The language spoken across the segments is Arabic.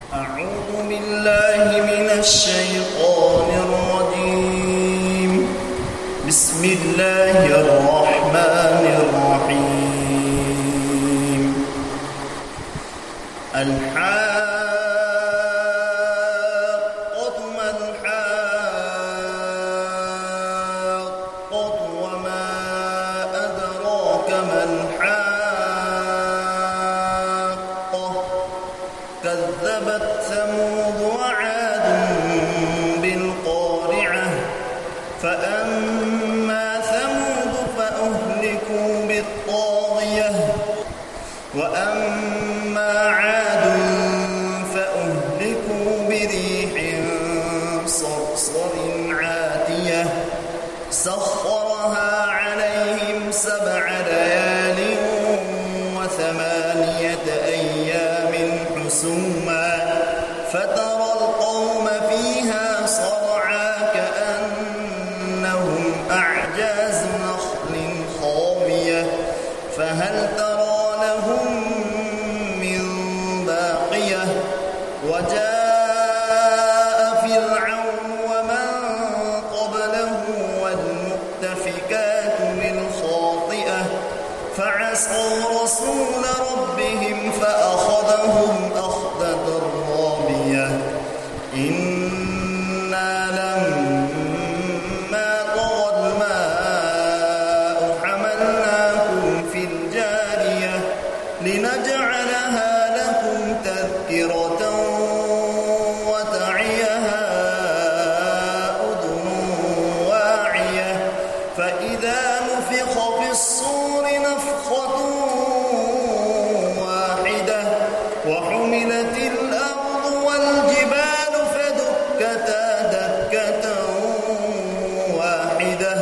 أعوذ بالله من الشيطان الرجيم. بسم الله الرحمن الرحيم. الحاقة ما الحاقة وما أدراك ما الحاقة كذبت ثمود وعاد بالقارعة فأما ثمود فأهلكوا بالطاغية وأما عاد فأهلكوا بريح صرصر عاتية سخرها عليهم 7 ليال و8 أيام حسوما فترى القوم فيها صرعا كأنهم أعجاز نخل خاوية فهل ترى لهم من باقية وجاء فرعون ومن قبله والمؤتفكات بالخاطئة فعصوا رسول ربهم فأخذهم أخذة رابية إنا لما طغى الماء حملناكم في الجارية لنجعلها لكم تذكرة وتعيها أذن واعية فإذا نفخ في الصور نفخة واحدة وحملت الأرض والجبال فدكتا دكة واحدة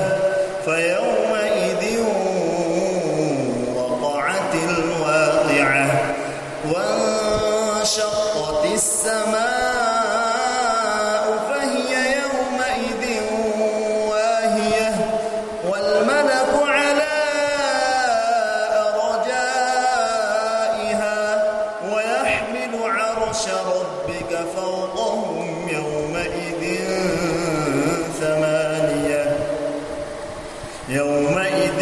فيومئذ وقعت الواقعة وانشقت السماء فهي يومئذ واهية والملك على أرجائها ويحمل عرش ربك فوقهم يومئذ 8 يومئذ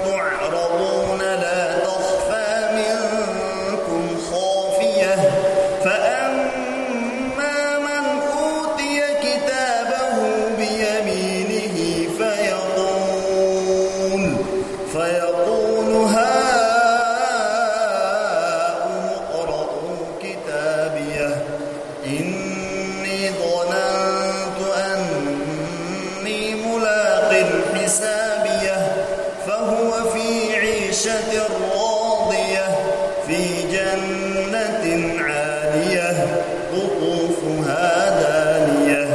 تعرضون لا تخفى منكم خافية فأما من أوتي كتابه بيمينه فيقول هاؤم اقرءوا كتابيه إني ظننت أني ملاق حسابيه فهو في عيشة راضية في جنة عالية قطوفها دانية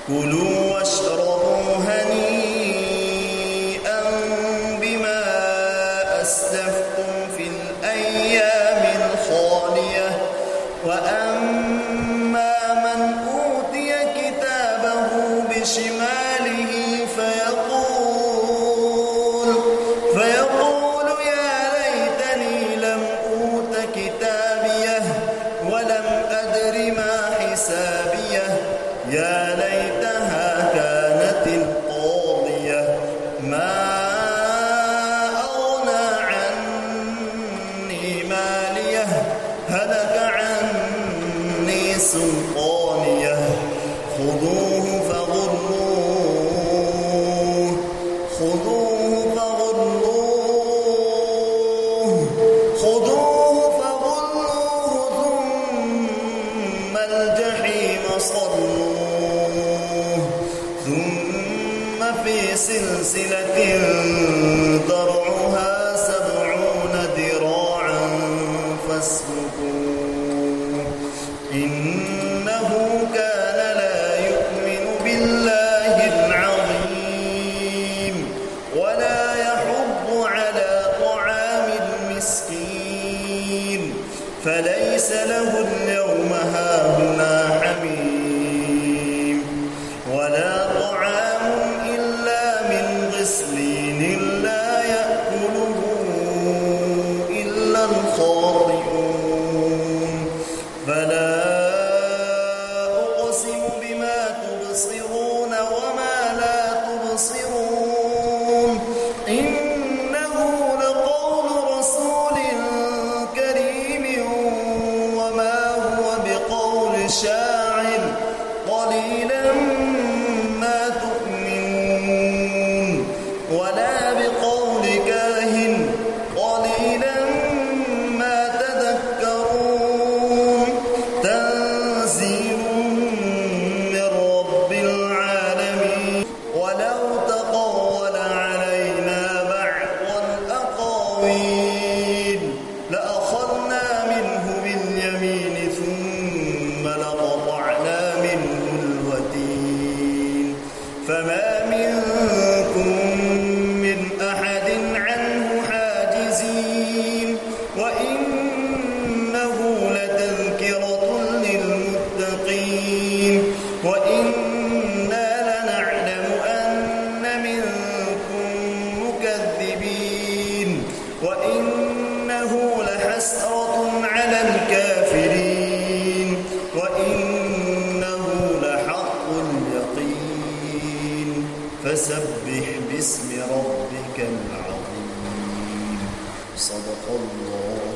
كلوا واشربوا هنيئا بما أسلفتم في الأيام الخالية وأما من أوتي كتابه بشماله فيقول يا ليتني لم أوت كتابيه ولم أدر ما حسابيه يا ليتها كانت القاضية ما أغنى عني ماليه هلك عني سلطانيه خذوه فغلوه ثم الجحيم صلوه ثم في سلسلة ذرعها 70 ذراعا فاسلكوه إنه كان لا يؤمن بالله العظيم ولا يحض على طعام المسكين فليس له اليوم هاهنا حميم ولا طعام إلا من غسلين لا يأكله إلا الخاطئون وإنه لحسرة على الكافرين وإنه لحق اليقين فسبح باسم ربك العظيم. صدق الله.